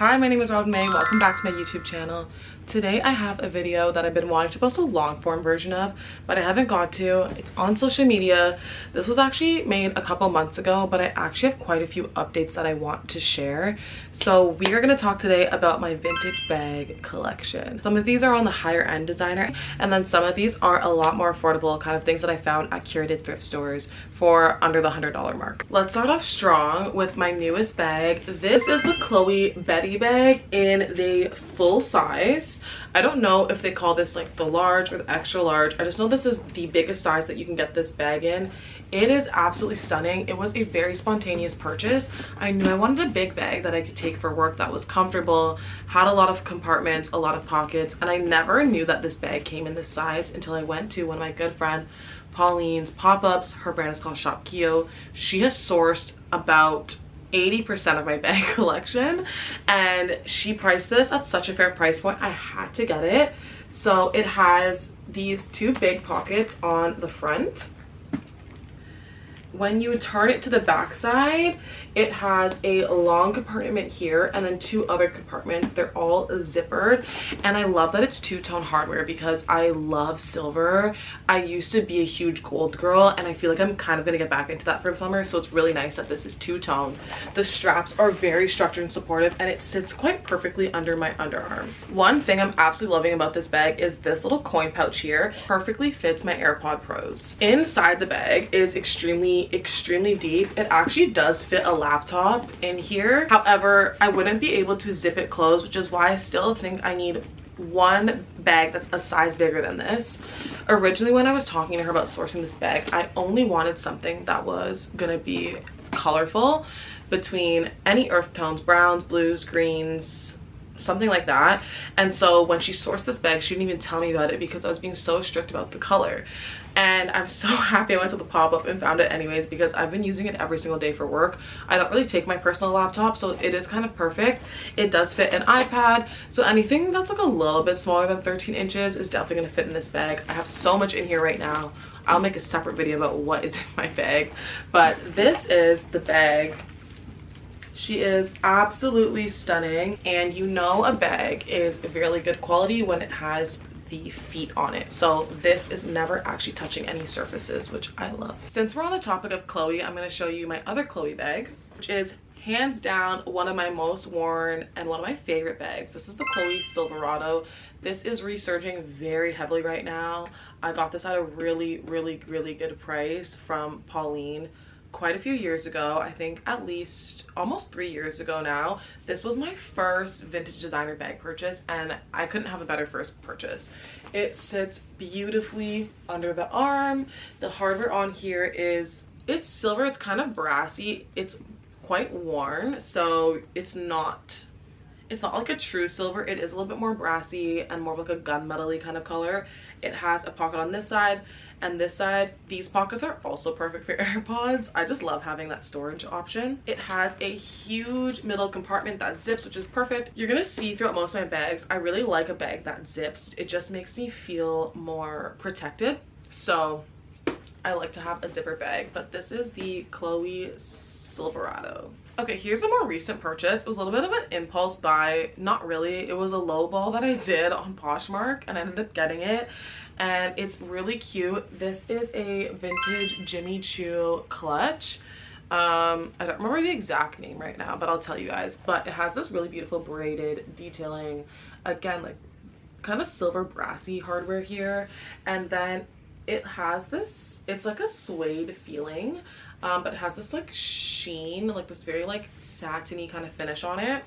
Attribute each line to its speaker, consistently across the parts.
Speaker 1: Hi, my name is Robin May. Welcome back to my YouTube channel. Today I have a video that I've been wanting to post a long form version of, but I haven't got to. It's on social media. This was actually made a couple months ago, but I actually have quite a few updates that I want to share. So we are going to talk today about my vintage bag collection. Some of these are on the higher end designer, and then some of these are a lot more affordable, kind of things that I found at curated thrift stores for under the $100 mark. Let's start off strong with my newest bag. This is the Chloe Betty bag in the full size. I don't know if they call this like the large or the extra large. I just know this is the biggest size that you can get this bag in. It is absolutely stunning. It was a very spontaneous purchase. I knew I wanted a big bag that I could take for work that was comfortable, had a lot of compartments, a lot of pockets, and I never knew that this bag came in this size until I went to one of my good friend Pauline's pop-ups. Her brand is called Shop Kyo. She has sourced about 80% of my bag collection, and she priced this at such a fair price point. I had to get it. So it has these two big pockets on the front. When you turn it to the back side, it has a long compartment here and then two other compartments. They're all zippered, and I love that it's two-tone hardware because I love silver. I used to be a huge gold girl, and I feel like I'm kind of going to get back into that for the summer, so it's really nice that this is two-tone. The straps are very structured and supportive, and it sits quite perfectly under my underarm. One thing I'm absolutely loving about this bag is this little coin pouch here. Perfectly fits my AirPod Pros. Inside the bag is extremely deep. It actually does fit a laptop in here. However, I wouldn't be able to zip it closed, which is why I still think I need one bag that's a size bigger than this. Originally, when I was talking to her about sourcing this bag, I only wanted something that was gonna be colorful between any earth tones, browns, blues, greens, something like that. And so when she sourced this bag, she didn't even tell me about it because I was being so strict about the color. And I'm so happy I went to the pop-up and found it anyways, because I've been using it every single day for work. I don't really take my personal laptop, so it is kind of perfect. It does fit an iPad, so anything that's like a little bit smaller than 13 inches is definitely going to fit in this bag. I have so much in here right now. I'll make a separate video about what is in my bag, but this is the bag. She is absolutely stunning, and you know a bag is really good quality when it has the feet on it. So this is never actually touching any surfaces, which I love. Since we're on the topic of Chloe, I'm going to show you my other Chloe bag, which is hands down one of my most worn and one of my favorite bags. This is the Chloe Silverado. This is resurging very heavily right now. I got this at a really good price from Pauline quite a few years ago. I think at least almost 3 years ago now. This was my first vintage designer bag purchase, and I couldn't have a better first purchase. It sits beautifully under the arm. The hardware on here it's silver. It's kind of brassy. It's quite worn, so it's not like a true silver. It is a little bit more brassy and more of like a gunmetal-y kind of color. It has a pocket on this side and this side. These pockets are also perfect for AirPods. I just love having that storage option. It has a huge middle compartment that zips, which is perfect. You're gonna see throughout most of my bags, I really like a bag that zips. It just makes me feel more protected. So I like to have a zipper bag, but this is the Chloe Silverado. Okay, here's a more recent purchase. It was a little bit of an impulse buy. Not really. It was a low ball that I did on Poshmark, and I ended up getting it, and it's really cute. This is a vintage Jimmy Choo clutch. I don't remember the exact name right now, but I'll tell you guys. But it has this really beautiful braided detailing. Again, like kind of silver brassy hardware here, and then it has this, it's like a suede feeling, but it has this like sheen, like this very like satiny kind of finish on it.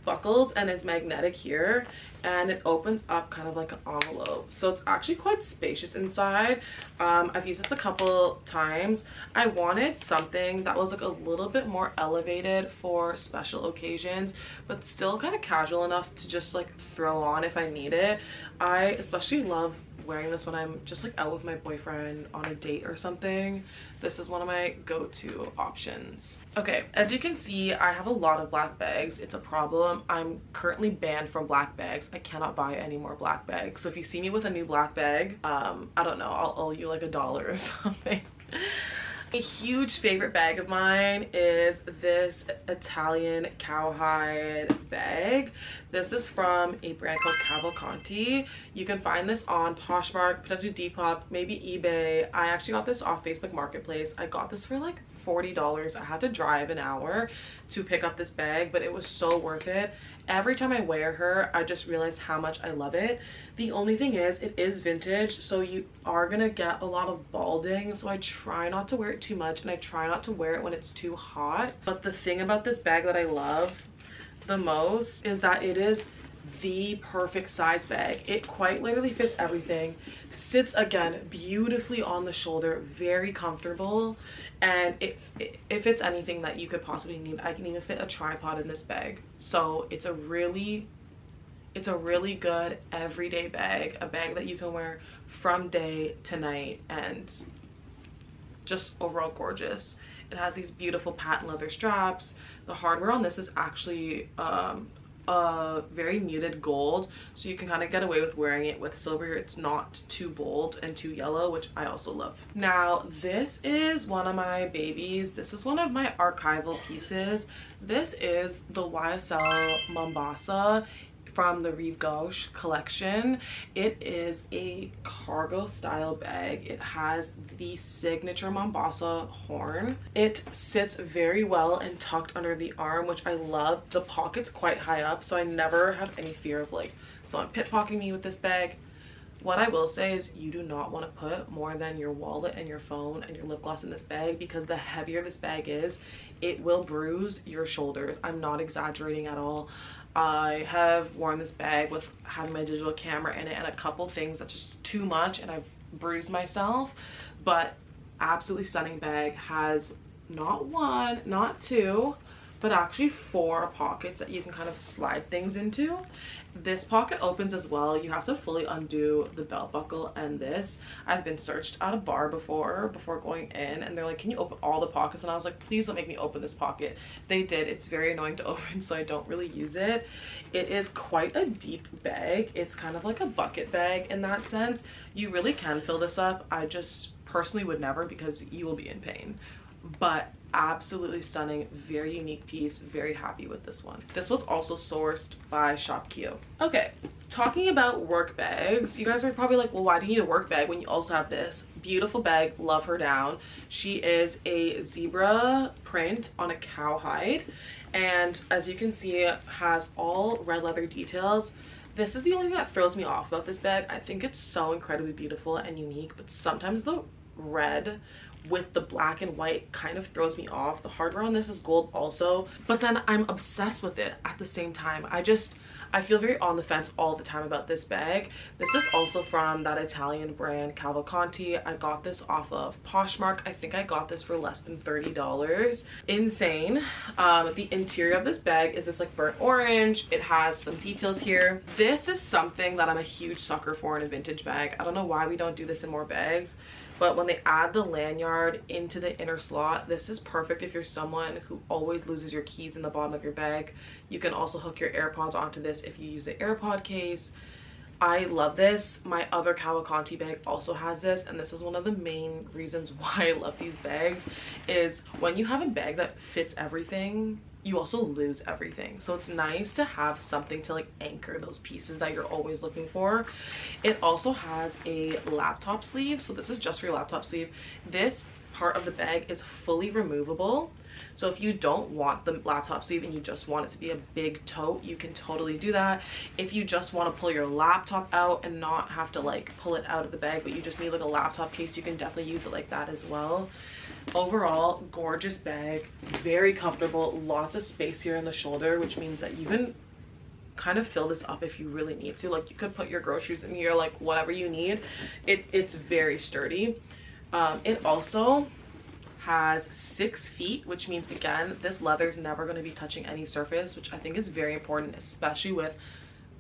Speaker 1: Buckles and is magnetic here, and it opens up kind of like an envelope, so it's actually quite spacious inside. I've used this a couple times. I wanted something that was like a little bit more elevated for special occasions, but still kind of casual enough to just like throw on if I need it. I especially love wearing this when I'm just like out with my boyfriend on a date or something. This is one of my go-to options. Okay, as you can see, I have a lot of black bags. It's a problem. I'm currently banned from black bags. I cannot buy any more black bags. So if you see me with a new black bag, I don't know, I'll owe you like $1 or something. A huge favorite bag of mine is this Italian cowhide bag. This is from a brand called Cavalcanti. You can find this on Poshmark, potentially Depop, maybe eBay. I actually got this off Facebook Marketplace. I got this for like $40. I had to drive an hour to pick up this bag, but it was so worth it. Every time I wear her, I just realize how much I love it. The only thing is, it is vintage, so you are gonna get a lot of balding, so I try not to wear it too much, and I try not to wear it when it's too hot. But the thing about this bag that I love the most is that it is the perfect size bag. It quite literally fits everything, sits again beautifully on the shoulder, very comfortable, and it fits anything that you could possibly need. I can even fit a tripod in this bag, so it's a really good everyday bag, a bag that you can wear from day to night, and just overall gorgeous. It has these beautiful patent leather straps. The hardware on this is actually a very muted gold, so you can kind of get away with wearing it with silver. It's not too bold and too yellow, which I also love. Now this is one of my babies. This is one of my archival pieces. This is the YSL Mombasa from the Rive Gauche collection. It is a cargo style bag. It has the signature Mombasa horn. It sits very well and tucked under the arm, which I love. The pocket's quite high up, so I never have any fear of like someone pickpocketing me with this bag. What I will say is you do not want to put more than your wallet and your phone and your lip gloss in this bag, because the heavier this bag is, it will bruise your shoulders. I'm not exaggerating at all. I have worn this bag with having my digital camera in it and a couple things that's just too much, and I've bruised myself. But absolutely stunning bag. Has not one, not two, but actually 4 pockets that you can kind of slide things into. This pocket opens as well. You have to fully undo the belt buckle and this. I've been searched at a bar before going in, and they're like, can you open all the pockets? And I was like, please don't make me open this pocket. They did. It's very annoying to open, so I don't really use it. It is quite a deep bag. It's kind of like a bucket bag in that sense. You really can fill this up. I just personally would never, because you will be in pain. But absolutely stunning, very unique piece. Very happy with this one. This was also sourced by ShopKio. Okay, talking about work bags, you guys are probably like, well, why do you need a work bag when you also have this beautiful bag? Love her down. She is a zebra print on a cowhide, and as you can see, it has all red leather details. This is the only thing that throws me off about this bag. I think it's so incredibly beautiful and unique, but sometimes the red with the black and white kind of throws me off. The hardware on this is gold also, but then I'm obsessed with it at the same time. I feel very on the fence all the time about this bag. This is also from that Italian brand Cavalcanti. I got this off of Poshmark. I think I got this for less than $30. Insane. The interior of this bag is this like burnt orange. It has some details here. This is something that I'm a huge sucker for in a vintage bag. I don't know why we don't do this in more bags, but when they add the lanyard into the inner slot, this is perfect if you're someone who always loses your keys in the bottom of your bag. You can also hook your AirPods onto this if you use the AirPod case. I love this. My other Cavalcanti bag also has this, and this is one of the main reasons why I love these bags, is when you have a bag that fits everything, you also lose everything. So it's nice to have something to like anchor those pieces that you're always looking for. It also has a laptop sleeve, so this is just for your laptop sleeve. This part of the bag is fully removable, so if you don't want the laptop sleeve and you just want it to be a big tote, you can totally do that. If you just want to pull your laptop out and not have to like pull it out of the bag, but you just need like a laptop case, you can definitely use it like that as well. Overall, gorgeous bag, very comfortable, lots of space here in the shoulder, which means that you can kind of fill this up if you really need to. Like you could put your groceries in here, like whatever you need. It's very sturdy. It also has 6 feet, which means again, this leather is never going to be touching any surface, which I think is very important, especially with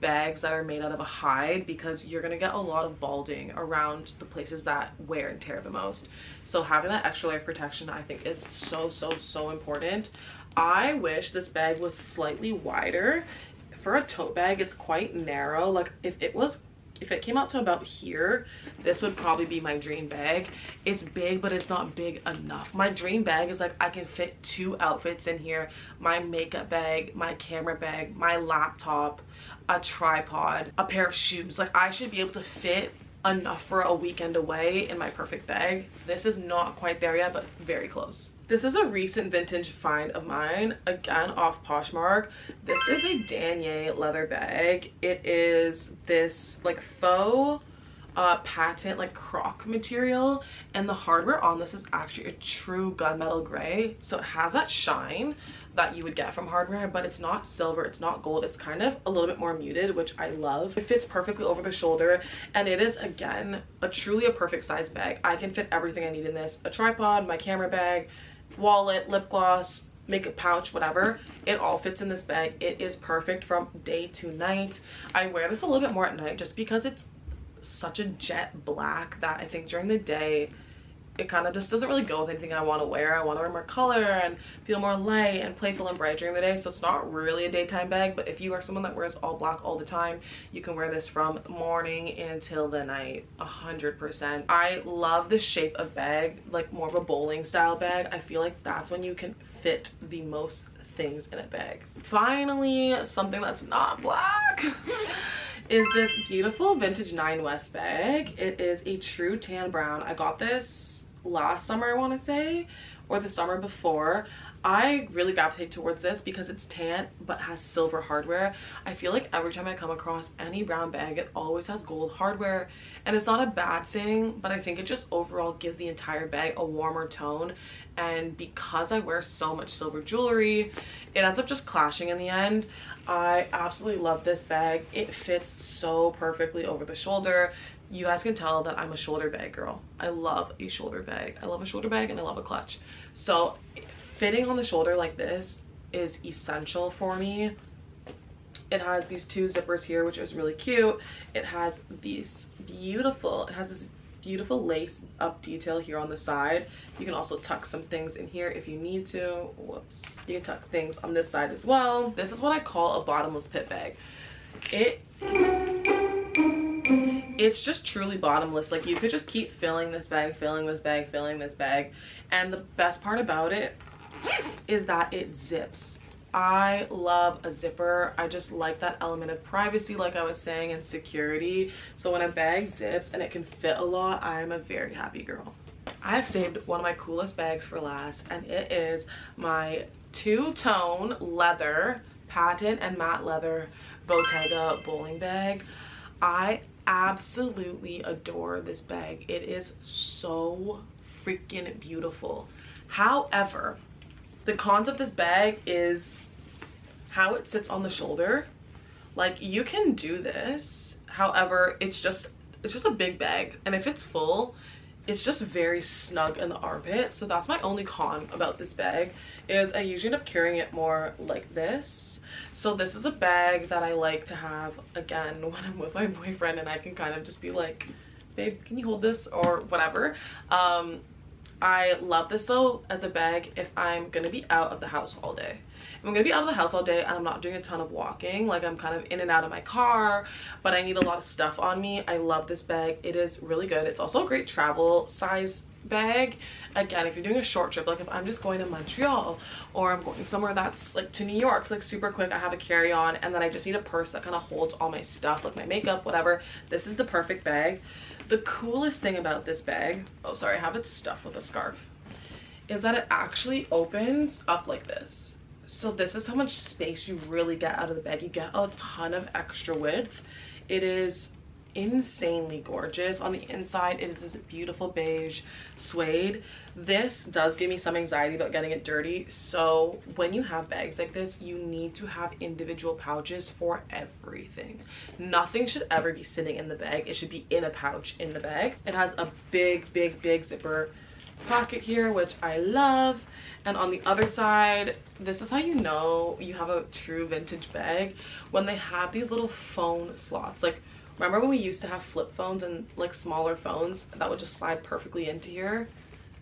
Speaker 1: bags that are made out of a hide, because you're going to get a lot of balding around the places that wear and tear the most. So having that extra layer of protection, I think, is so important. I wish this bag was slightly wider. For a tote bag, it's quite narrow. Like if it was if it came out to about here, this would probably be my dream bag. It's big, but it's not big enough. My dream bag is like I can fit 2 outfits in here, my makeup bag, my camera bag, my laptop, a tripod, a pair of shoes. Like I should be able to fit enough for a weekend away in my perfect bag. This is not quite there yet, but very close. This is a recent vintage find of mine, again off Poshmark. This is a Denier leather bag. It is this like faux patent like croc material, and the hardware on this is actually a true gunmetal gray, so it has that shine that you would get from hardware, but it's not silver, it's not gold, it's kind of a little bit more muted, which I love. It fits perfectly over the shoulder, and it is again truly a perfect size bag. I can fit everything I need in this: a tripod, my camera bag, wallet, lip gloss, makeup pouch, whatever. It all fits in this bag. It is perfect from day to night. I wear this a little bit more at night just because it's such a jet black that I think during the day it kind of just doesn't really go with anything I want to wear. I want to wear more color and feel more light and playful and bright during the day, so it's not really a daytime bag. But if you are someone that wears all black all the time, you can wear this from morning until the night 100%. I love the shape of bag, like more of a bowling style bag. I feel like that's when you can fit the most things in a bag. Finally, something that's not black is this beautiful vintage 9 West bag. It is a true tan brown. I got this last summer, I want to say, or the summer before. I really gravitate towards this because it's tan but has silver hardware. I feel like every time I come across any brown bag, it always has gold hardware, and it's not a bad thing, but I think it just overall gives the entire bag a warmer tone. And because I wear so much silver jewelry, it ends up just clashing in the end. I absolutely love this bag. It fits so perfectly over the shoulder. You guys can tell that I'm a shoulder bag girl. I love a shoulder bag. I love a shoulder bag and I love a clutch. So fitting on the shoulder like this is essential for me. It has these 2 zippers here, which is really cute. It has this beautiful lace up detail here on the side. You can also tuck some things in here if you need to. Whoops. You can tuck things on this side as well. This is what I call a bottomless pit bag. It's just truly bottomless. Like you could just keep filling this bag, filling this bag, filling this bag. And the best part about it is that it zips. I love a zipper. I just like that element of privacy, like I was saying, and security. So when a bag zips and it can fit a lot, I'm a very happy girl. I've saved one of my coolest bags for last, and it is my 2-tone leather, patent and matte leather Bottega bowling bag. I absolutely adore this bag. It is so freaking beautiful. However, the cons of this bag is how it sits on the shoulder. Like you can do this, however, it's just a big bag, and if it's full, it's just very snug in the armpit. So that's my only con about this bag, is I usually end up carrying it more like this. So this is a bag that I like to have, again, when I'm with my boyfriend and I can kind of just be like, babe, can you hold this, or whatever. I love this though as a bag if I'm gonna be out of the house all day. If I'm gonna be out of the house all day and I'm not doing a ton of walking, like I'm kind of in and out of my car, but I need a lot of stuff on me, I love this bag. It is really good. It's also a great travel size bag. Again, if you're doing a short trip, like if I'm just going to Montreal or I'm going somewhere that's like to New York, it's like super quick, I have a carry-on and then I just need a purse that kind of holds all my stuff, like my makeup, whatever. This is the perfect bag. The coolest thing about this bag, oh sorry, I have it stuffed with a scarf, is that it actually opens up like this. So this is how much space you really get out of the bag. You get a ton of extra width. It is insanely gorgeous. On the inside, it is this beautiful beige suede. This does give me some anxiety about getting it dirty, so when you have bags like this, you need to have individual pouches for everything. Nothing should ever be sitting in the bag. It should be in a pouch in the bag. It has a big zipper pocket here, which I love. And on the other side, this is how you know you have a true vintage bag, when they have these little phone slots. Like, remember when we used to have flip phones and like smaller phones that would just slide perfectly into here?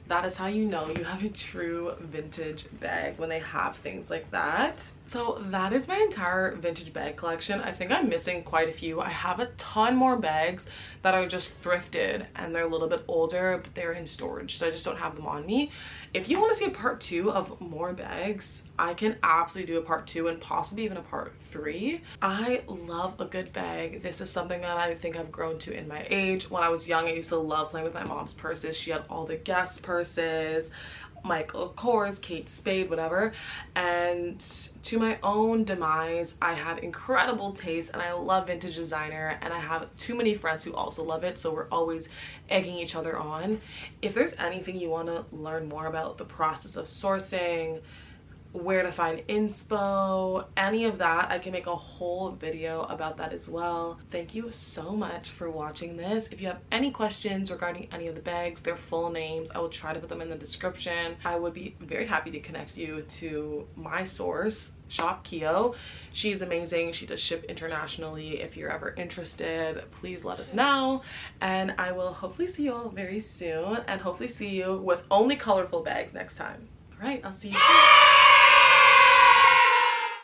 Speaker 1: That is how you know you have a true vintage bag, when they have things like that. So that is my entire vintage bag collection. I think I'm missing quite a few. I have a ton more bags that are just thrifted and they're a little bit older, but they're in storage, so I just don't have them on me. If you want to see a part 2 of more bags, I can absolutely do a part 2 and possibly even a part 3. I love a good bag. This is something that I think I've grown to in my age. When I was young, I used to love playing with my mom's purses. She had all the Guess purses, Michael Kors, Kate Spade, whatever. And to my own demise, I have incredible taste and I love vintage designer, and I have too many friends who also love it, so we're always egging each other on. If there's anything you want to learn more about the process of sourcing, where to find inspo, any of that, I can make a whole video about that as well. Thank you so much for watching this. If you have any questions regarding any of the bags, their full names, I will try to put them in the description. I would be very happy to connect you to my source, Shop Keo. She's amazing. She does ship internationally. If you're ever interested, please let us know, and I will hopefully see you all very soon, and hopefully see you with only colorful bags next time. All right, I'll see you soon.